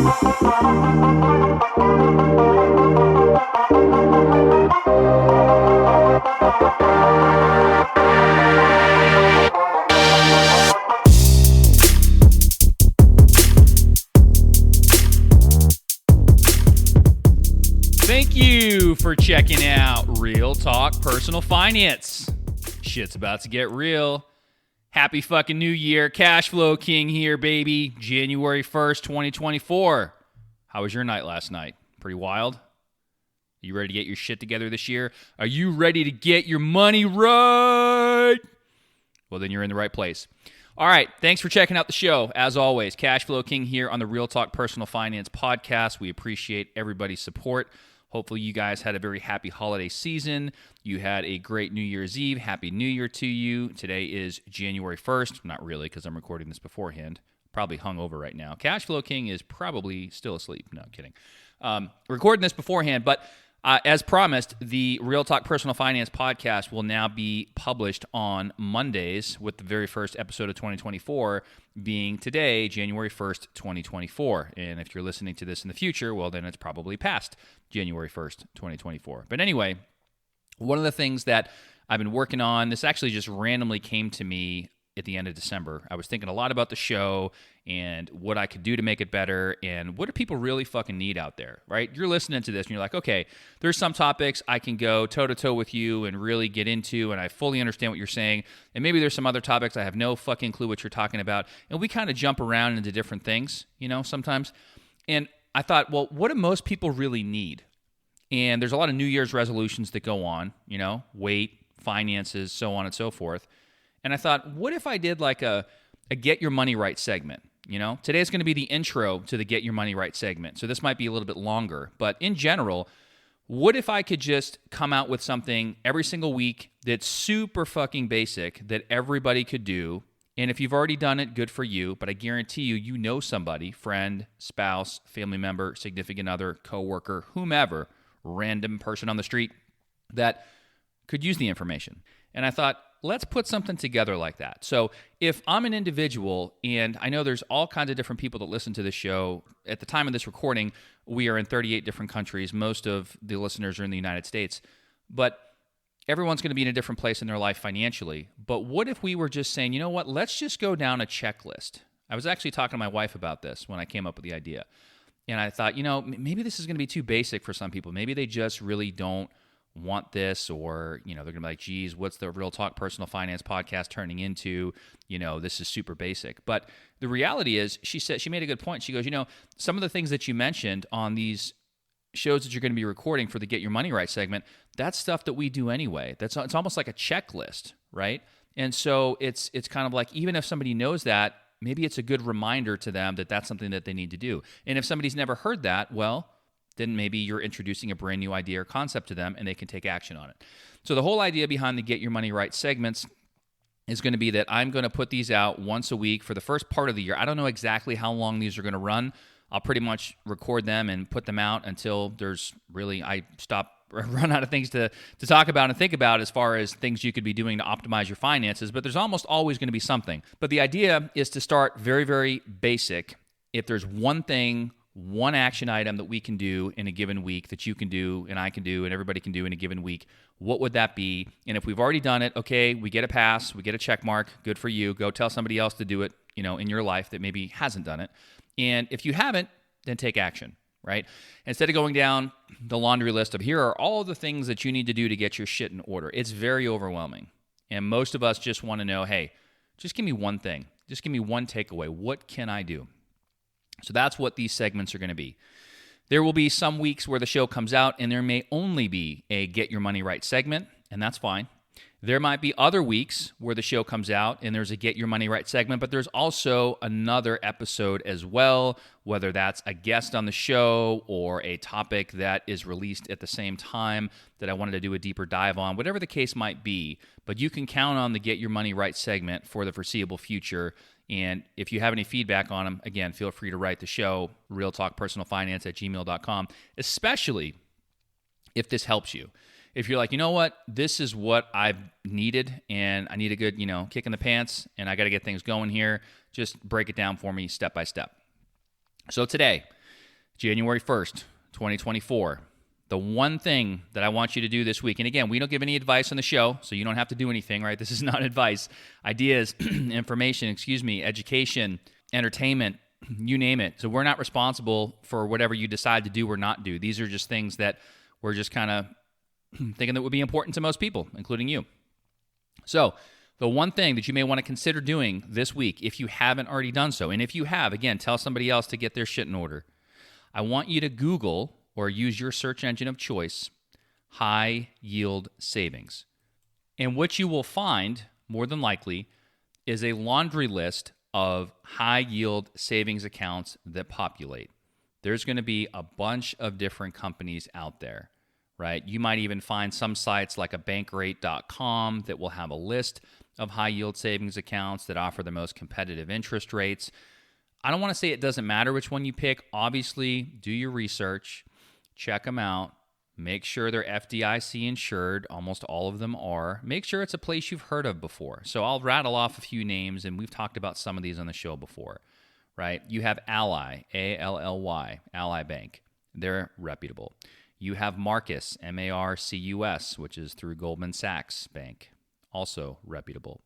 Thank you for checking out Real Talk Personal Finance. Shit's about to get real. Happy fucking New Year. Cash Flow King here, baby. January 1st, 2024. How was your night last night? Pretty wild? You ready to get your shit together this year? Are you ready to get your money right? Well, then you're in the right place. All right, thanks for checking out the show. As always, Cash Flow King here on the Real Talk Personal Finance podcast. We appreciate everybody's support. Hopefully you guys had a very happy holiday season. You had a great New Year's Eve. Happy New Year to you. Today is January 1st. Not really, because I'm recording this beforehand. Probably hungover right now. Cash Flow King is probably still asleep. No, I'm kidding. Recording this beforehand, but as promised, the Real Talk Personal Finance podcast will now be published on Mondays, with the very first episode of 2024 being today, January 1st, 2024. And if you're listening to this in the future, well, then it's probably past January 1st, 2024. But anyway, one of the things that I've been working on, this actually just randomly came to me at the end of December. I was thinking a lot about the show and what I could do to make it better and what do people really fucking need out there, right? You're listening to this and you're like, okay, there's some topics I can go toe-to-toe with you and really get into, and I fully understand what you're saying. And maybe there's some other topics I have no fucking clue what you're talking about. And we kind of jump around into different things, sometimes. And I thought, well, what do most people really need? And there's a lot of New Year's resolutions that go on, weight, finances, so on and so forth. And I thought, what if I did like a Get Your Money Right segment? Today's going to be the intro to the Get Your Money Right segment. So this might be a little bit longer. But in general, what if I could just come out with something every single week that's super fucking basic that everybody could do? And if you've already done it, good for you. But I guarantee you know somebody, friend, spouse, family member, significant other, coworker, whomever, random person on the street that could use the information. And I thought, let's put something together like that. So if I'm an individual, and I know there's all kinds of different people that listen to this show, at the time of this recording, we are in 38 different countries. Most of the listeners are in the United States. But everyone's going to be in a different place in their life financially. But what if we were just saying, you know what, let's just go down a checklist. I was actually talking to my wife about this when I came up with the idea. And I thought, maybe this is going to be too basic for some people. Maybe they just really don't want this, or they're gonna be like, geez, what's the Real Talk Personal Finance podcast turning into? This is super basic. But the reality is, she made a good point. She goes, some of the things that you mentioned on these shows that you're going to be recording for the Get Your Money Right segment, that's stuff that we do anyway. It's almost like a checklist, right? And so it's kind of like, even if somebody knows that, maybe it's a good reminder to them that that's something that they need to do. And if somebody's never heard that, well, then maybe you're introducing a brand new idea or concept to them and they can take action on it. So the whole idea behind the Get Your Money Right segments is going to be that I'm going to put these out once a week for the first part of the year. I don't know exactly how long these are going to run. I'll pretty much record them and put them out until I run out of things to talk about and think about as far as things you could be doing to optimize your finances. But there's almost always going to be something. But the idea is to start very, very basic. If there's one thing, one action item that we can do in a given week, that you can do and I can do and everybody can do in a given week, what would that be? And if we've already done it, okay, we get a pass, we get a check mark, good for you. Go tell somebody else to do it, in your life that maybe hasn't done it. And if you haven't, then take action, right? Instead of going down the laundry list of here are all the things that you need to do to get your shit in order, it's very overwhelming. And most of us just want to know, hey, just give me one thing. Just give me one takeaway. What can I do? So that's what these segments are going to be. There will be some weeks where the show comes out and there may only be a Get Your Money Right segment, and that's fine. There might be other weeks where the show comes out and there's a Get Your Money Right segment, but there's also another episode as well, whether that's a guest on the show or a topic that is released at the same time that I wanted to do a deeper dive on, whatever the case might be. But you can count on the Get Your Money Right segment for the foreseeable future. And if you have any feedback on them, again, feel free to write the show, realtalkpersonalfinance@gmail.com, especially if this helps you. If you're like, you know what, this is what I've needed, and I need a good, kick in the pants, and I got to get things going here, just break it down for me step by step. So today, January 1st, 2024. The one thing that I want you to do this week, and again, we don't give any advice on the show, so you don't have to do anything, right? This is not advice. Ideas, information, education, entertainment, you name it. So we're not responsible for whatever you decide to do or not do. These are just things that we're just kind of thinking that would be important to most people, including you. So the one thing that you may want to consider doing this week, if you haven't already done so, and if you have, again, tell somebody else to get their shit in order. I want you to Google or use your search engine of choice, high yield savings. And what you will find, more than likely, is a laundry list of high yield savings accounts that populate. There's going to be a bunch of different companies out there, right? You might even find some sites like a bankrate.com that will have a list of high yield savings accounts that offer the most competitive interest rates. I don't want to say it doesn't matter which one you pick. Obviously, do your research. Check them out. Make sure they're FDIC insured. Almost all of them are. Make sure it's a place you've heard of before. So I'll rattle off a few names, and we've talked about some of these on the show before, right? You have Ally, A-L-L-Y, Ally Bank. They're reputable. You have Marcus, M-A-R-C-U-S, which is through Goldman Sachs Bank, also reputable.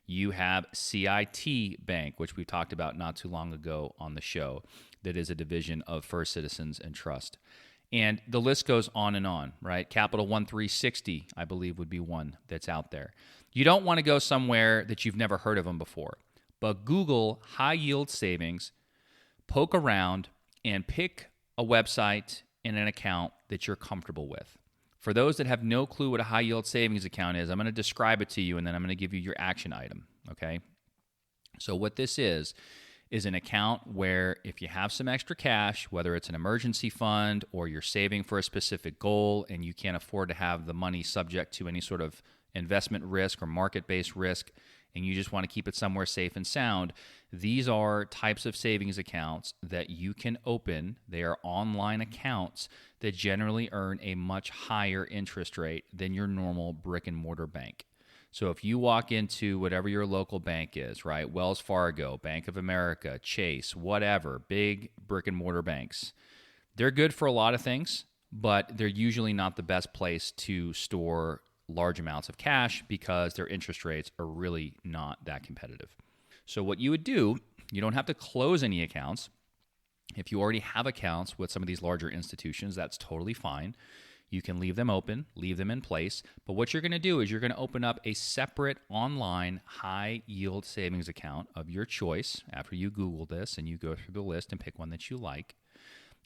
You have CIT Bank, which we talked about not too long ago on the show, that is a division of First Citizens and Trust. And the list goes on, right? Capital One 360, I believe, would be one that's out there. You don't want to go somewhere that you've never heard of them before, but Google high yield savings, poke around, and pick a website and an account that you're comfortable with. For those that have no clue what a high yield savings account is, I'm going to describe it to you, and then I'm going to give you your action item, okay? So what this is an account where if you have some extra cash, whether it's an emergency fund or you're saving for a specific goal and you can't afford to have the money subject to any sort of investment risk or market-based risk, and you just want to keep it somewhere safe and sound, these are types of savings accounts that you can open. They are online accounts that generally earn a much higher interest rate than your normal brick and mortar bank. So if you walk into whatever your local bank is, right, Wells Fargo, Bank of America, Chase, whatever, big brick and mortar banks, they're good for a lot of things, but they're usually not the best place to store large amounts of cash because their interest rates are really not that competitive. So what you would do, you don't have to close any accounts. If you already have accounts with some of these larger institutions, that's totally fine. You can leave them open, leave them in place. But what you're going to do is you're going to open up a separate online high yield savings account of your choice after you Google this and you go through the list and pick one that you like.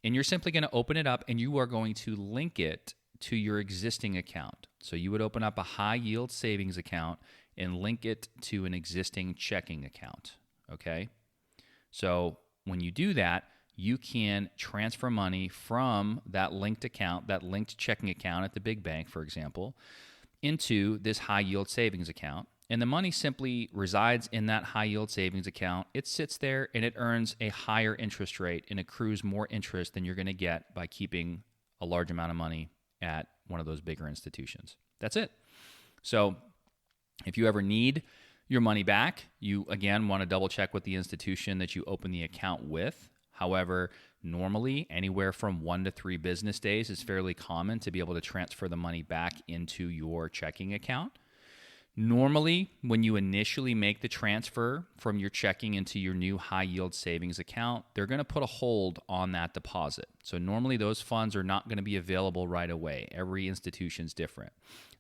And you're simply going to open it up and you are going to link it to your existing account. So you would open up a high yield savings account and link it to an existing checking account, okay? So when you do that, you can transfer money from that linked account, that linked checking account at the big bank, for example, into this high yield savings account. And the money simply resides in that high yield savings account. It sits there and it earns a higher interest rate and accrues more interest than you're going to get by keeping a large amount of money at one of those bigger institutions. That's it. So if you ever need your money back, you, again, want to double check with the institution that you open the account with. However, normally anywhere from 1 to 3 business days is fairly common to be able to transfer the money back into your checking account. Normally, when you initially make the transfer from your checking into your new high yield savings account, they're going to put a hold on that deposit. So normally those funds are not going to be available right away. Every institution's different.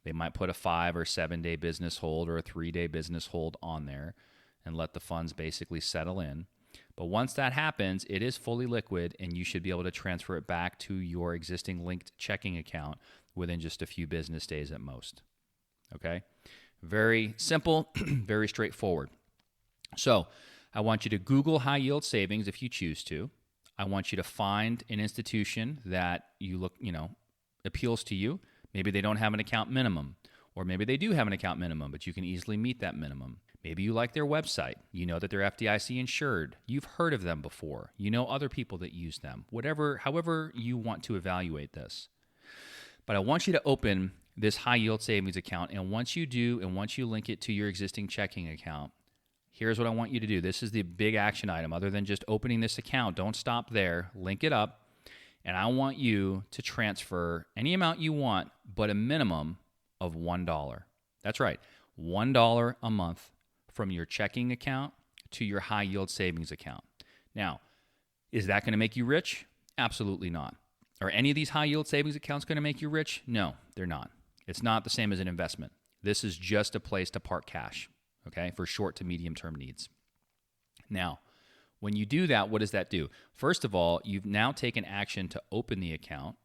They might put a 5 or 7 day business hold or a 3-day business hold on there and let the funds basically settle in. But once that happens, it is fully liquid and you should be able to transfer it back to your existing linked checking account within just a few business days at most. Okay? Very simple, very straightforward. So I want you to Google high yield savings if you choose to. I want you to find an institution that appeals to you. Maybe they don't have an account minimum, or maybe they do have an account minimum, but you can easily meet that minimum. Maybe you like their website. You know that they're FDIC insured. You've heard of them before. You know other people that use them. However you want to evaluate this. But I want you to open this high yield savings account, and once you do, and once you link it to your existing checking account, here's what I want you to do. This is the big action item. Other than just opening this account, don't stop there. Link it up. And I want you to transfer any amount you want, but a minimum of $1. That's right, $1 a month from your checking account to your high yield savings account. Now, is that going to make you rich? Absolutely not. Are any of these high yield savings accounts going to make you rich? No, they're not. It's not the same as an investment. This is just a place to park cash, okay, for short to medium term needs. Now, when you do that, what does that do? First of all, you've now taken action to open the account.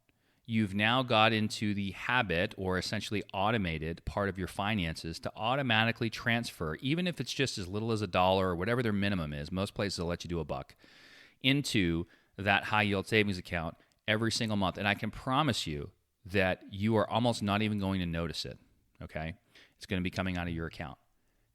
You've now got into the habit or essentially automated part of your finances to automatically transfer, even if it's just as little as $1 or whatever their minimum is. Most places will let you do $1 into that high yield savings account every single month. And I can promise you that you are almost not even going to notice it, okay? It's going to be coming out of your account.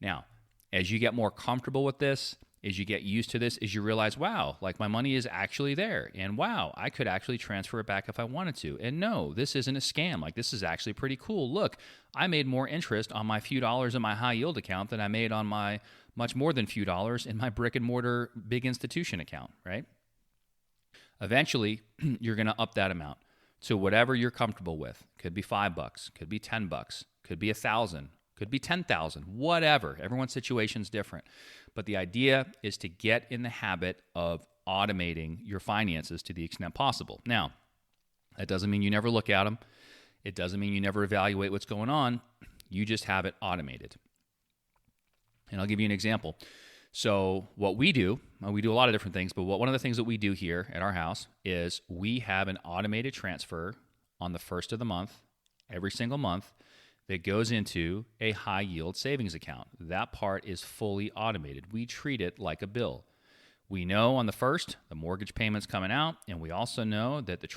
Now, as you get more comfortable with this, as you get used to this, as you realize, wow, like my money is actually there. And wow, I could actually transfer it back if I wanted to. And no, this isn't a scam. Like this is actually pretty cool. Look, I made more interest on my few dollars in my high yield account than I made on my much more than few dollars in my brick and mortar big institution account, right? Eventually, you're going to up that amount to whatever you're comfortable with. Could be $5, could be $10, could be $1,000. Could be 10,000, whatever. Everyone's situation is different. But the idea is to get in the habit of automating your finances to the extent possible. Now, that doesn't mean you never look at them. It doesn't mean you never evaluate what's going on. You just have it automated. And I'll give you an example. So what we do a lot of different things, but one of the things that we do here at our house is we have an automated transfer on the first of the month, every single month, that goes into a high yield savings account. That part is fully automated. We treat it like a bill. We know on the first, the mortgage payment's coming out, and we also know that the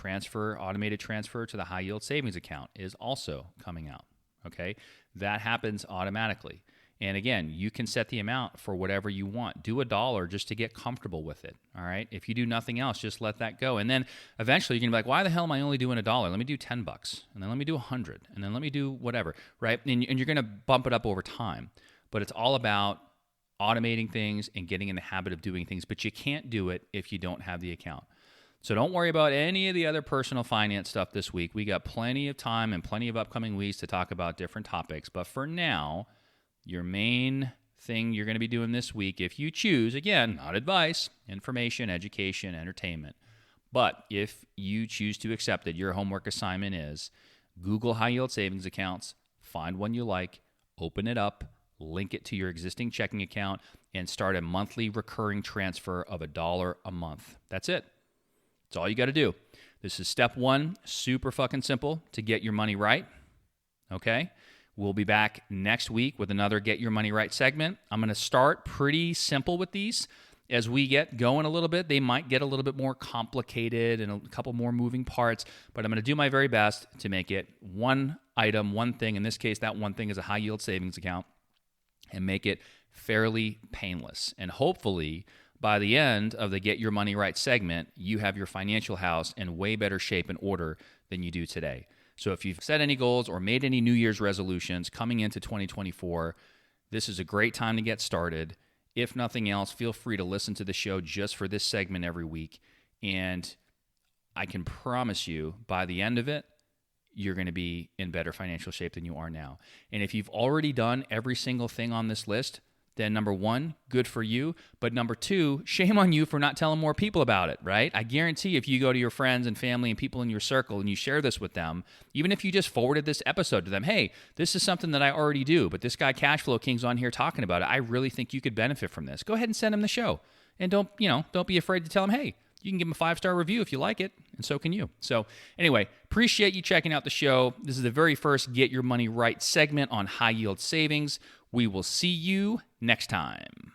automated transfer to the high yield savings account is also coming out, okay? That happens automatically. And again, you can set the amount for whatever you want. Do $1 just to get comfortable with it, all right? If you do nothing else, just let that go. And then eventually you're gonna be like, why the hell am I only doing $1? Let me do $10, and then let me do 100, and then let me do whatever, right? And you're gonna bump it up over time. But it's all about automating things and getting in the habit of doing things, but you can't do it if you don't have the account. So don't worry about any of the other personal finance stuff this week. We got plenty of time and plenty of upcoming weeks to talk about different topics. But for now, your main thing you're going to be doing this week, if you choose, again, not advice, information, education, entertainment, but if you choose to accept it, your homework assignment is Google high yield savings accounts, find one you like, open it up, link it to your existing checking account, and start a monthly recurring transfer of $1 a month. That's it. That's all you got to do. This is step one, super fucking simple to get your money right, okay? We'll be back next week with another Get Your Money Right segment. I'm going to start pretty simple with these. As we get going a little bit, they might get a little bit more complicated and a couple more moving parts, but I'm going to do my very best to make it one item, one thing. In this case, that one thing is a high-yield savings account, and make it fairly painless. And hopefully, by the end of the Get Your Money Right segment, you have your financial house in way better shape and order than you do today. So if you've set any goals or made any New Year's resolutions coming into 2024, this is a great time to get started. If nothing else, feel free to listen to the show just for this segment every week. And I can promise you, by the end of it, you're going to be in better financial shape than you are now. And if you've already done every single thing on this list, then number one, good for you. But number two, shame on you for not telling more people about it, right? I guarantee if you go to your friends and family and people in your circle and you share this with them, even if you just forwarded this episode to them, hey, this is something that I already do, but this guy Cashflow King's on here talking about it. I really think you could benefit from this. Go ahead and send him the show. And don't be afraid to tell him, hey, you can give him a 5-star review if you like it, and so can you. So anyway, appreciate you checking out the show. This is the very first Get Your Money Right segment on high yield savings. We will see you next time.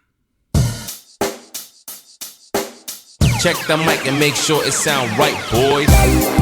Check the mic and make sure it sound right, boys.